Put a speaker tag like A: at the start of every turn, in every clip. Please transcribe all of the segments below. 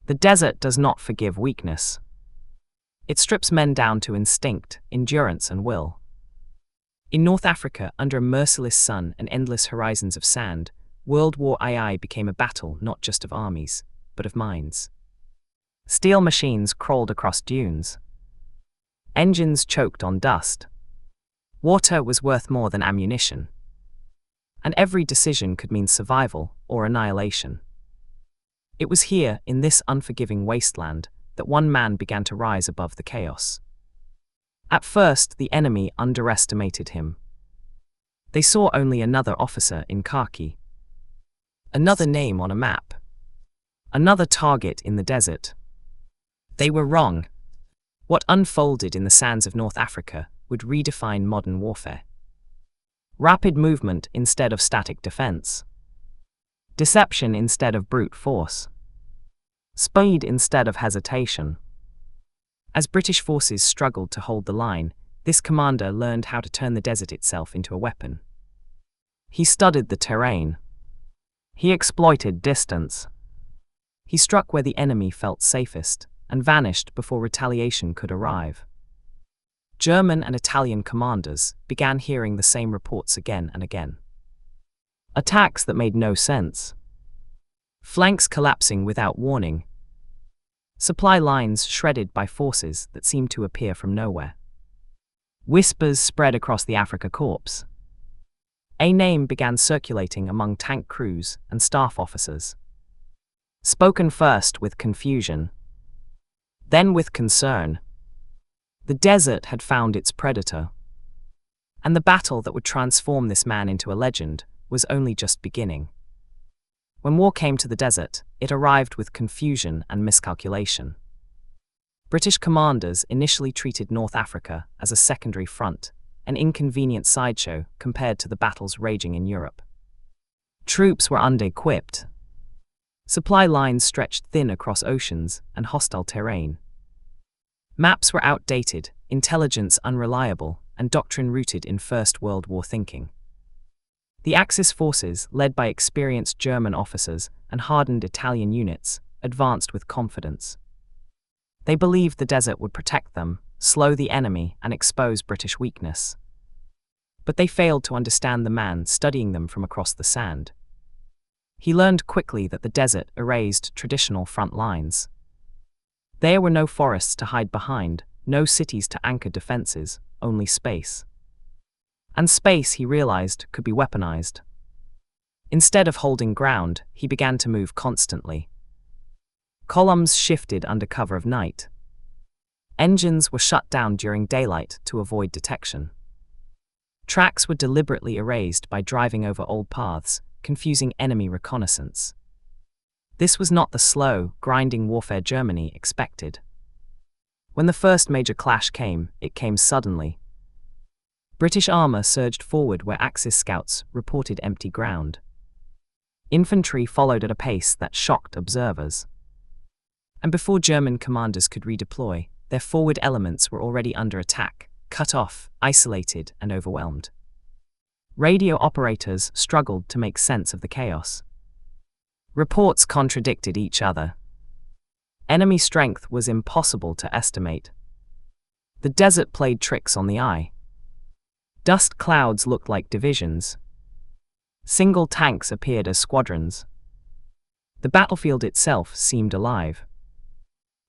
A: The desert does not forgive weakness. It strips men down to instinct, endurance, and will. In North Africa, under a merciless sun and endless horizons of sand, World War II became a battle not just of armies, but of minds. Steel machines crawled across dunes. Engines choked on dust. Water was worth more than ammunition. And every decision could mean survival or annihilation. It was here, in this unforgiving wasteland, that one man began to rise above the chaos. At first, the enemy underestimated him. They saw only another officer in khaki. Another name on a map. Another target in the desert. They were wrong. What unfolded in the sands of North Africa would redefine modern warfare. Rapid movement instead of static defense. Deception instead of brute force. Speed instead of hesitation. As British forces struggled to hold the line, this commander learned how to turn the desert itself into a weapon. He studied the terrain. He exploited distance. He struck where the enemy felt safest and vanished before retaliation could arrive. German and Italian commanders began hearing the same reports again and again. Attacks that made no sense. Flanks collapsing without warning. Supply lines shredded by forces that seemed to appear from nowhere. Whispers spread across the Afrika Korps. A name began circulating among tank crews and staff officers. Spoken first with confusion, then with concern. The desert had found its predator. And the battle that would transform this man into a legend was only just beginning. When war came to the desert, it arrived with confusion and miscalculation. British commanders initially treated North Africa as a secondary front, an inconvenient sideshow compared to the battles raging in Europe. Troops were under-equipped. Supply lines stretched thin across oceans and hostile terrain. Maps were outdated, intelligence unreliable, and doctrine rooted in First World War thinking. The Axis forces, led by experienced German officers and hardened Italian units, advanced with confidence. They believed the desert would protect them, slow the enemy, and expose British weakness. But they failed to understand the man studying them from across the sand. He learned quickly that the desert erased traditional front lines. There were no forests to hide behind, no cities to anchor defenses, only space. And space, he realized, could be weaponized. Instead of holding ground, he began to move constantly. Columns shifted under cover of night. Engines were shut down during daylight to avoid detection. Tracks were deliberately erased by driving over old paths, confusing enemy reconnaissance. This was not the slow, grinding warfare Germany expected. When the first major clash came, it came suddenly. British armor surged forward where Axis scouts reported empty ground. Infantry followed at a pace that shocked observers. And before German commanders could redeploy, their forward elements were already under attack, cut off, isolated, and overwhelmed. Radio operators struggled to make sense of the chaos. Reports contradicted each other. Enemy strength was impossible to estimate. The desert played tricks on the eye. Dust clouds looked like divisions. Single tanks appeared as squadrons. The battlefield itself seemed alive.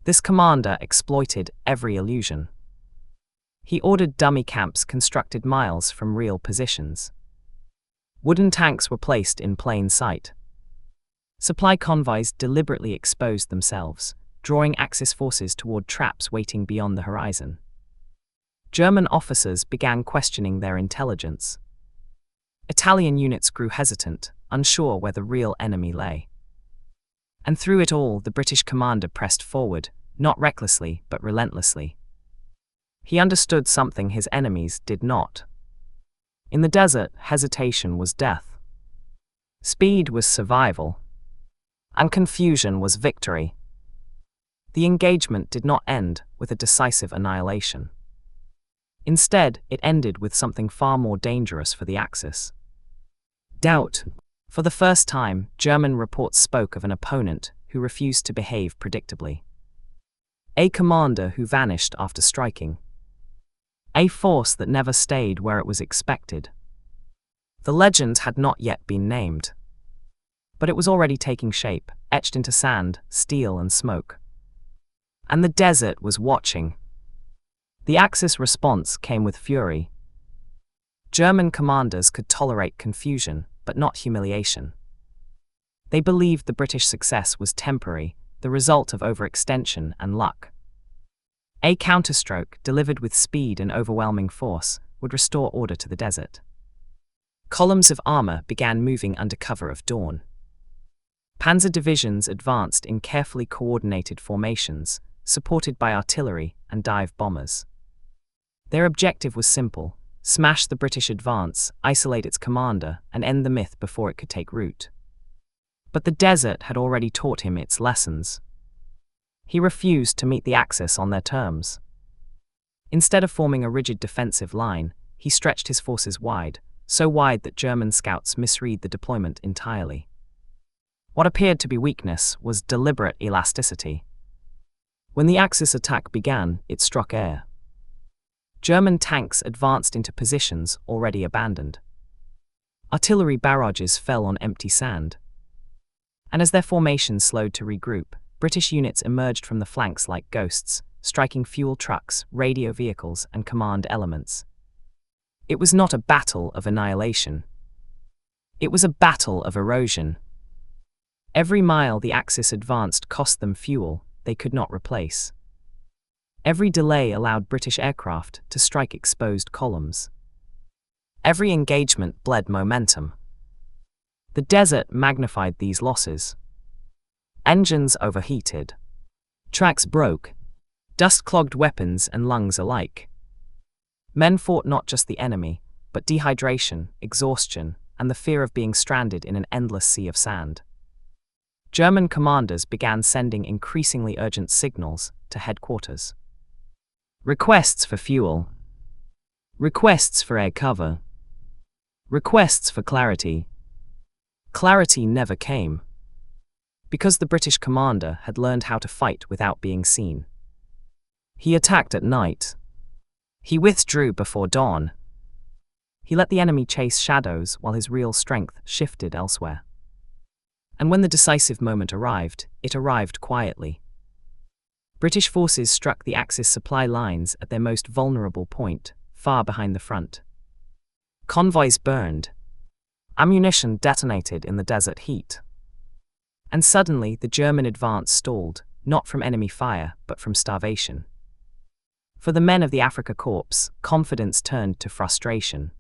A: This commander exploited every illusion. He ordered dummy camps constructed miles from real positions. Wooden tanks were placed in plain sight. Supply convoys deliberately exposed themselves, drawing Axis forces toward traps waiting beyond the horizon. German officers began questioning their intelligence. Italian units grew hesitant, unsure where the real enemy lay. And through it all, the British commander pressed forward, not recklessly but relentlessly. He understood something his enemies did not. In the desert, hesitation was death. Speed was survival. And confusion was victory. The engagement did not end with a decisive annihilation. Instead, it ended with something far more dangerous for the Axis. Doubt. For the first time, German reports spoke of an opponent who who refused to behave predictably. A commander who vanished after striking. A force that never stayed where it was expected. The legend had not yet been named, but it was already taking shape, etched into sand, steel, and smoke. And the desert was watching. The Axis response came with fury. German commanders could tolerate confusion, but not humiliation. They believed the British success was temporary, the result of overextension and luck. A counterstroke, delivered with speed and overwhelming force, would restore order to the desert. Columns of armor began moving under cover of dawn. Panzer divisions advanced in carefully coordinated formations, supported by artillery and dive bombers. Their objective was simple: smash the British advance, isolate its commander, and end the myth before it could take root. But the desert had already taught him its lessons. He refused to meet the Axis on their terms. Instead of forming a rigid defensive line, he stretched his forces wide, so wide that German scouts misread the deployment entirely. What appeared to be weakness was deliberate elasticity. When the Axis attack began, it struck air. German tanks advanced into positions already abandoned. Artillery barrages fell on empty sand. And as their formations slowed to regroup, British units emerged from the flanks like ghosts, striking fuel trucks, radio vehicles, and command elements. It was not a battle of annihilation. It was a battle of erosion. Every mile the Axis advanced cost them fuel they could not replace. Every delay allowed British aircraft to strike exposed columns. Every engagement bled momentum. The desert magnified these losses. Engines overheated. Tracks broke. Dust-clogged weapons and lungs alike. Men fought not just the enemy, but dehydration, exhaustion, and the fear of being stranded in an endless sea of sand. German commanders began sending increasingly urgent signals to headquarters. Requests for fuel. Requests for air cover. Requests for clarity. Clarity never came. Because the British commander had learned how to fight without being seen. He attacked at night. He withdrew before dawn. He let the enemy chase shadows while his real strength shifted elsewhere. And when the decisive moment arrived, it arrived quietly. British forces struck the Axis supply lines at their most vulnerable point, far behind the front. Convoys burned. Ammunition detonated in the desert heat. And suddenly the German advance stalled, not from enemy fire, but from starvation. For the men of the Afrika Korps, confidence turned to frustration.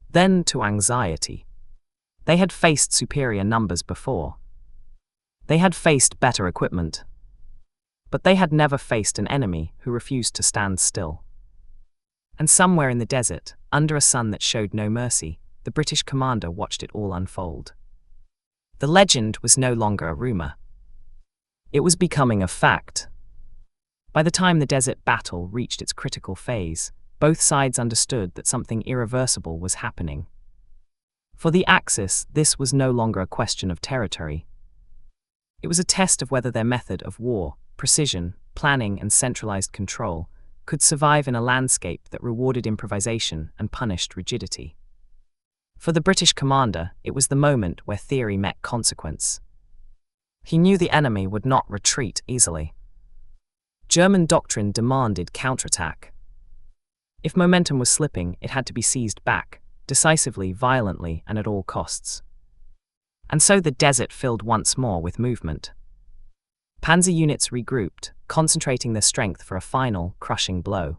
A: Then to anxiety. They had faced superior numbers before. They had faced better equipment. But they had never faced an enemy who refused to stand still. And somewhere in the desert, under a sun that showed no mercy, the British commander watched it all unfold. The legend was no longer a rumor. It was becoming a fact. By the time the desert battle reached its critical phase, both sides understood that something irreversible was happening. For the Axis, this was no longer a question of territory. It was a test of whether their method of war, precision, planning, and centralized control, could survive in a landscape that rewarded improvisation and punished rigidity. For the British commander, it was the moment where theory met consequence. He knew the enemy would not retreat easily. German doctrine demanded counterattack. If momentum was slipping, it had to be seized back, decisively, violently, and at all costs. And so the desert filled once more with movement. Panzer units regrouped, concentrating their strength for a final, crushing blow.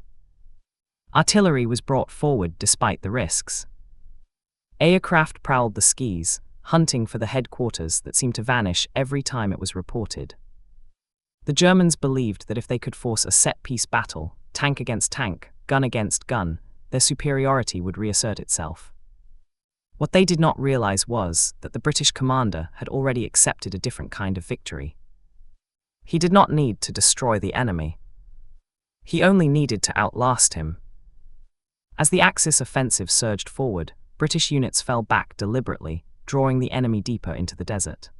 A: Artillery was brought forward despite the risks. Aircraft prowled the skies, hunting for the headquarters that seemed to vanish every time it was reported. The Germans believed that if they could force a set-piece battle, tank against tank, gun against gun, their superiority would reassert itself. What they did not realize was that the British commander had already accepted a different kind of victory. He did not need to destroy the enemy. He only needed to outlast him. As the Axis offensive surged forward, British units fell back deliberately, drawing the enemy deeper into the desert.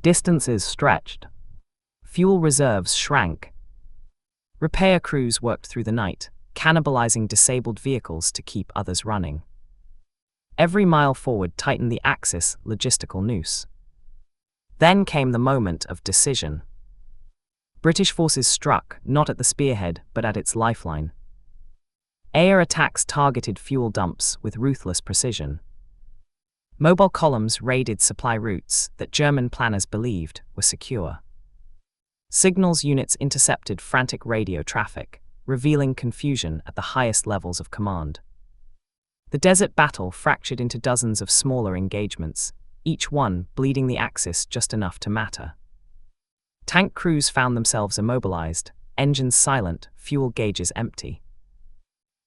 A: Distances stretched. Fuel reserves shrank. Repair crews worked through the night, cannibalizing disabled vehicles to keep others running. Every mile forward tightened the Axis logistical noose. Then came the moment of decision. British forces struck, not at the spearhead, but at its lifeline. Air attacks targeted fuel dumps with ruthless precision. Mobile columns raided supply routes that German planners believed were secure. Signals units intercepted frantic radio traffic, revealing confusion at the highest levels of command. The desert battle fractured into dozens of smaller engagements, each one bleeding the Axis just enough to matter. Tank crews found themselves immobilized, engines silent, fuel gauges empty.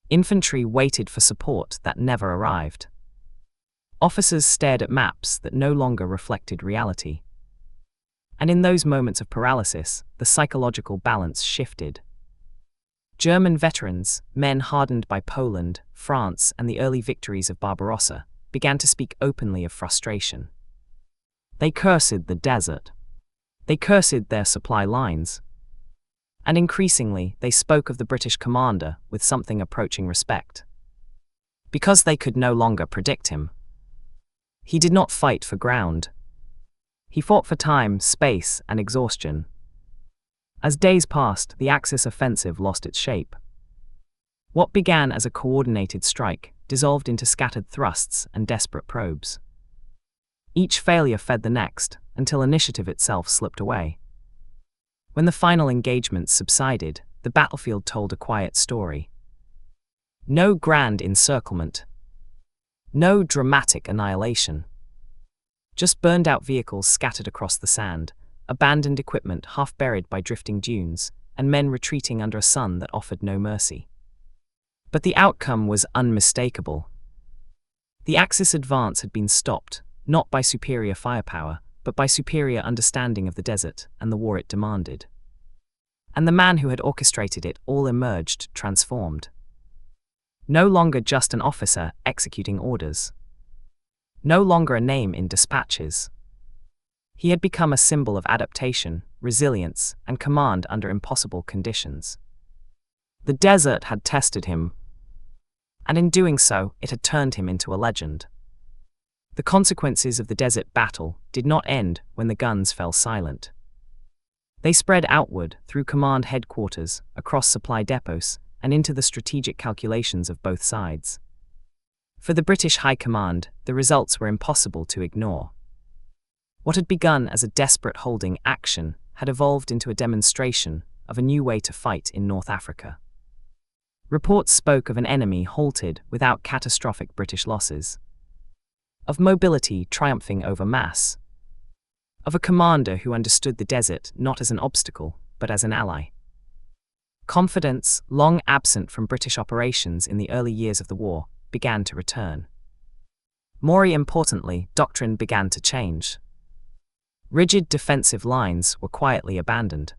A: Infantry waited for support that never arrived. Officers stared at maps that no longer reflected reality. And in those moments of paralysis, the psychological balance shifted. German veterans, men hardened by Poland, France, and the early victories of Barbarossa, began to speak openly of frustration. They cursed the desert. They cursed their supply lines. And increasingly, they spoke of the British commander with something approaching respect. Because they could no longer predict him. He did not fight for ground. He fought for time, space, and exhaustion. As days passed, the Axis offensive lost its shape. What began as a coordinated strike dissolved into scattered thrusts and desperate probes. Each failure fed the next, until initiative itself slipped away. When the final engagements subsided, the battlefield told a quiet story. No grand encirclement. No dramatic annihilation. Just burned-out vehicles scattered across the sand, abandoned equipment half buried by drifting dunes, and men retreating under a sun that offered no mercy. But the outcome was unmistakable. The Axis advance had been stopped, not by superior firepower, but by superior understanding of the desert and the war it demanded. And the man who had orchestrated it all emerged transformed. No longer just an officer executing orders. No longer a name in dispatches. He had become a symbol of adaptation, resilience, and command under impossible conditions. The desert had tested him, and in doing so, it had turned him into a legend. The consequences of the desert battle did not end when the guns fell silent. They spread outward through command headquarters, across supply depots, and into the strategic calculations of both sides. For the British High Command, the results were impossible to ignore. What had begun as a desperate holding action had evolved into a demonstration of a new way to fight in North Africa. Reports spoke of an enemy halted without catastrophic British losses. Of mobility triumphing over mass. Of a commander who understood the desert not as an obstacle, but as an ally. Confidence, long absent from British operations in the early years of the war, began to return. More importantly, doctrine began to change. Rigid defensive lines were quietly abandoned.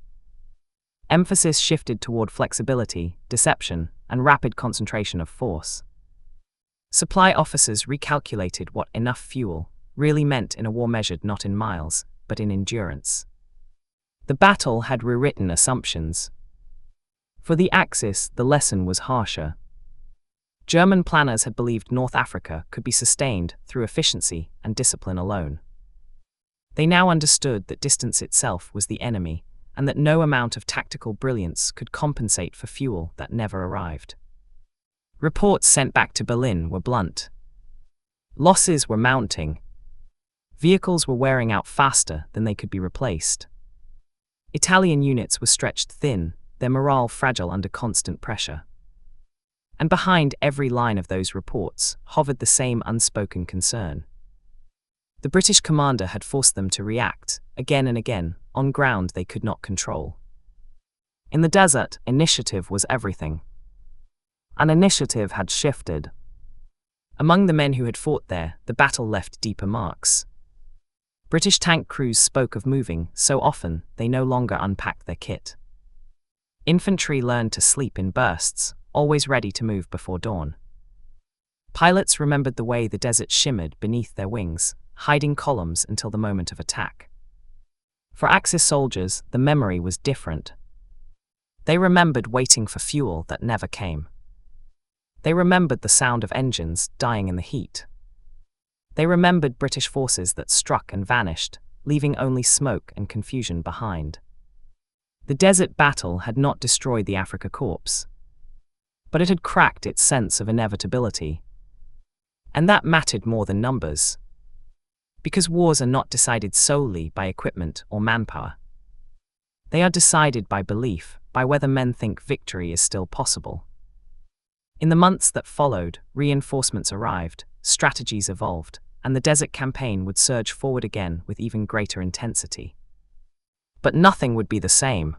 A: Emphasis shifted toward flexibility, deception, and rapid concentration of force. Supply officers recalculated what enough fuel really meant in a war measured not in miles, but in endurance. The battle had rewritten assumptions. For the Axis, the lesson was harsher. German planners had believed North Africa could be sustained through efficiency and discipline alone. They now understood that distance itself was the enemy, and that no amount of tactical brilliance could compensate for fuel that never arrived. Reports sent back to Berlin were blunt. Losses were mounting. Vehicles were wearing out faster than they could be replaced. Italian units were stretched thin, their morale fragile under constant pressure. And behind every line of those reports hovered the same unspoken concern. The British commander had forced them to react, again and again, on ground they could not control. In the desert, initiative was everything. An initiative had shifted. Among the men who had fought there, the battle left deeper marks. British tank crews spoke of moving so often they no longer unpacked their kit. Infantry learned to sleep in bursts, always ready to move before dawn. Pilots remembered the way the desert shimmered beneath their wings, hiding columns until the moment of attack. For Axis soldiers, the memory was different. They remembered waiting for fuel that never came. They remembered the sound of engines dying in the heat. They remembered British forces that struck and vanished, leaving only smoke and confusion behind. The desert battle had not destroyed the Afrika Korps, but it had cracked its sense of inevitability. And that mattered more than numbers. Because wars are not decided solely by equipment or manpower. They are decided by belief, by whether men think victory is still possible. In the months that followed, reinforcements arrived, strategies evolved, and the desert campaign would surge forward again with even greater intensity. But nothing would be the same.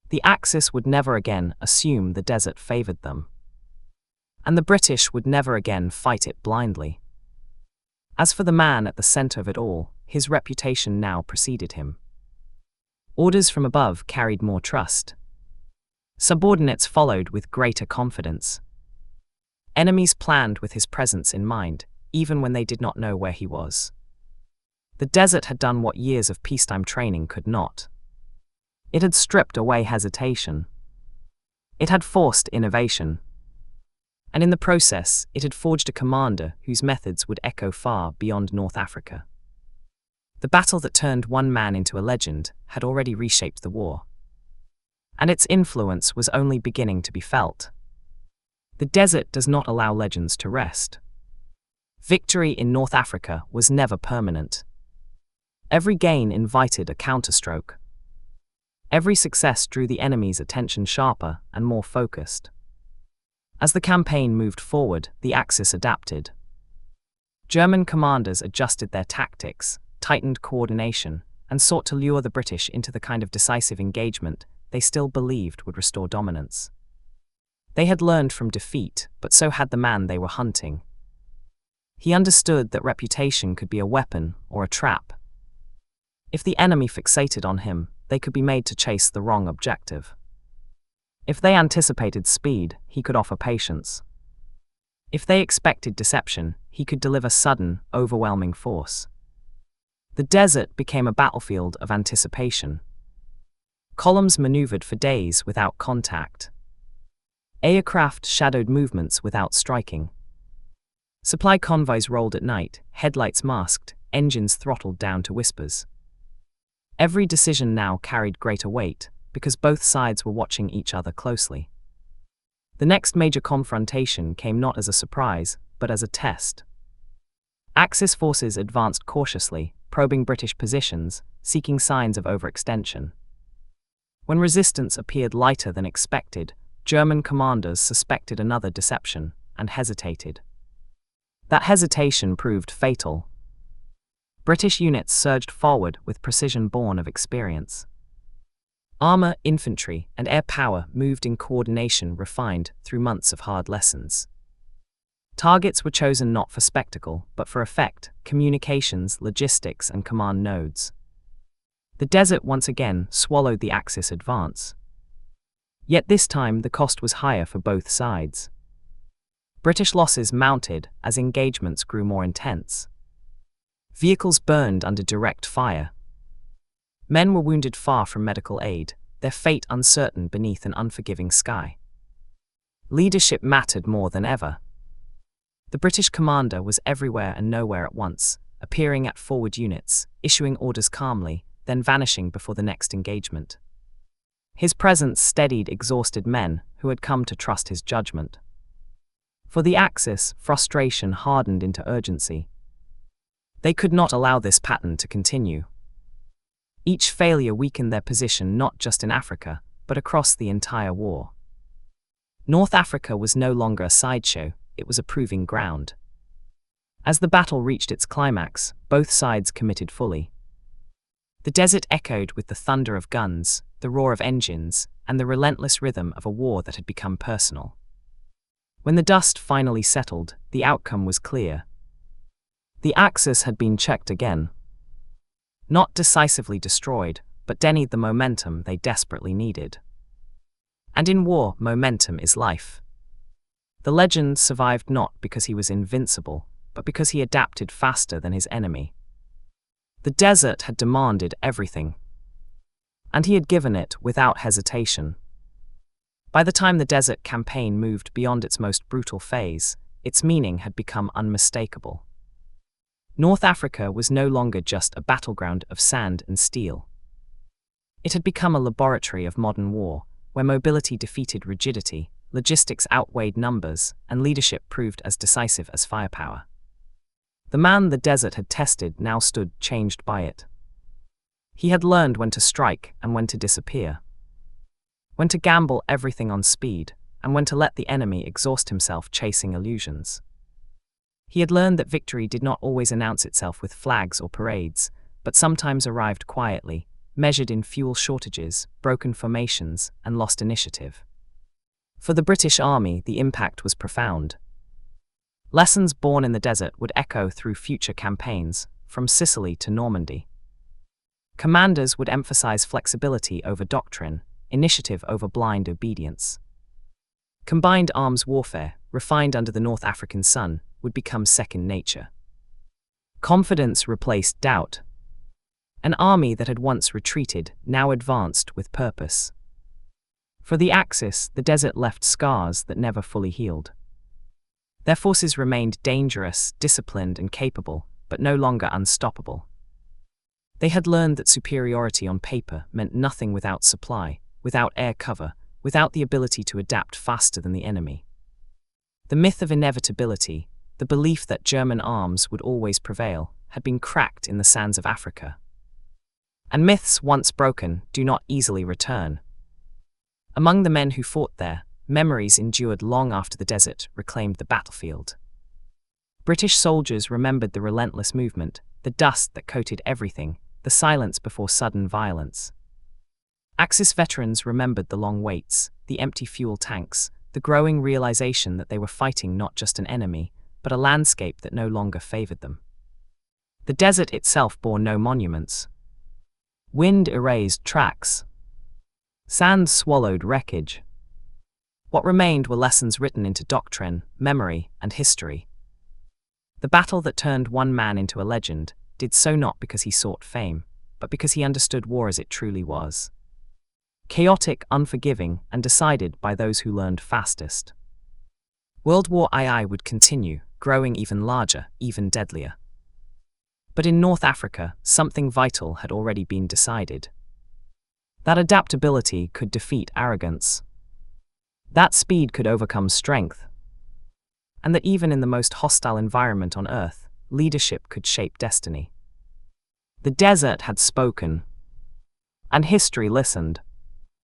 A: The Axis would never again assume the desert favored them. And the British would never again fight it blindly. As for the man at the center of it all, his reputation now preceded him. Orders from above carried more trust. Subordinates followed with greater confidence. Enemies planned with his presence in mind, even when they did not know where he was. The desert had done what years of peacetime training could not. It had stripped away hesitation. It had forced innovation. And in the process, it had forged a commander whose methods would echo far beyond North Africa. The battle that turned one man into a legend had already reshaped the war. And its influence was only beginning to be felt. The desert does not allow legends to rest. Victory in North Africa was never permanent. Every gain invited a counterstroke. Every success drew the enemy's attention sharper and more focused. As the campaign moved forward, the Axis adapted. German commanders adjusted their tactics, tightened coordination, and sought to lure the British into the kind of decisive engagement they still believed would restore dominance. They had learned from defeat, but so had the man they were hunting. He understood that reputation could be a weapon or a trap. If the enemy fixated on him, they could be made to chase the wrong objective. If they anticipated speed, he could offer patience. If they expected deception, he could deliver sudden, overwhelming force. The desert became a battlefield of anticipation. Columns maneuvered for days without contact. Aircraft shadowed movements without striking. Supply convoys rolled at night, headlights masked, engines throttled down to whispers. Every decision now carried greater weight, because both sides were watching each other closely. The next major confrontation came not as a surprise, but as a test. Axis forces advanced cautiously, probing British positions, seeking signs of overextension. When resistance appeared lighter than expected, German commanders suspected another deception, and hesitated. That hesitation proved fatal. British units surged forward with precision born of experience. Armor, infantry, and air power moved in coordination refined through months of hard lessons. Targets were chosen not for spectacle, but for effect, communications, logistics, and command nodes. The desert once again swallowed the Axis advance. Yet this time the cost was higher for both sides. British losses mounted as engagements grew more intense. Vehicles burned under direct fire. Men were wounded far from medical aid, their fate uncertain beneath an unforgiving sky. Leadership mattered more than ever. The British commander was everywhere and nowhere at once, appearing at forward units, issuing orders calmly, then vanishing before the next engagement. His presence steadied exhausted men who had come to trust his judgment. For the Axis, frustration hardened into urgency. They could not allow this pattern to continue. Each failure weakened their position not just in Africa, but across the entire war. North Africa was no longer a sideshow, it was a proving ground. As the battle reached its climax, both sides committed fully. The desert echoed with the thunder of guns, the roar of engines, and the relentless rhythm of a war that had become personal. When the dust finally settled, the outcome was clear. The Axis had been checked again. Not decisively destroyed, but dennied the momentum they desperately needed. And in war, momentum is life. The legend survived not because he was invincible, but because he adapted faster than his enemy. The desert had demanded everything, and he had given it without hesitation. By the time the desert campaign moved beyond its most brutal phase, its meaning had become unmistakable. North Africa was no longer just a battleground of sand and steel. It had become a laboratory of modern war, where mobility defeated rigidity, logistics outweighed numbers, and leadership proved as decisive as firepower. The man the desert had tested now stood changed by it. He had learned when to strike and when to disappear, when to gamble everything on speed, and when to let the enemy exhaust himself chasing illusions. He had learned that victory did not always announce itself with flags or parades, but sometimes arrived quietly, measured in fuel shortages, broken formations, and lost initiative. For the British Army, the impact was profound. Lessons born in the desert would echo through future campaigns, from Sicily to Normandy. Commanders would emphasize flexibility over doctrine, initiative over blind obedience. Combined arms warfare, refined under the North African sun, would become second nature. Confidence replaced doubt. An army that had once retreated now advanced with purpose. For the Axis, the desert left scars that never fully healed. Their forces remained dangerous, disciplined, and capable, but no longer unstoppable. They had learned that superiority on paper meant nothing without supply, without air cover, without the ability to adapt faster than the enemy. The myth of inevitability, the belief that German arms would always prevail, had been cracked in the sands of Africa. And myths once broken do not easily return. Among the men who fought there, memories endured long after the desert reclaimed the battlefield. British soldiers remembered the relentless movement, the dust that coated everything, the silence before sudden violence. Axis veterans remembered the long waits, the empty fuel tanks, the growing realization that they were fighting not just an enemy, but a landscape that no longer favored them. The desert itself bore no monuments. Wind erased tracks. Sand swallowed wreckage. What remained were lessons written into doctrine, memory, and history. The battle that turned one man into a legend did so not because he sought fame, but because he understood war as it truly was. Chaotic, unforgiving, and decided by those who learned fastest. World War II would continue, growing even larger, even deadlier. But in North Africa, something vital had already been decided. That adaptability could defeat arrogance. That speed could overcome strength. And that even in the most hostile environment on Earth, leadership could shape destiny. The desert had spoken. And history listened.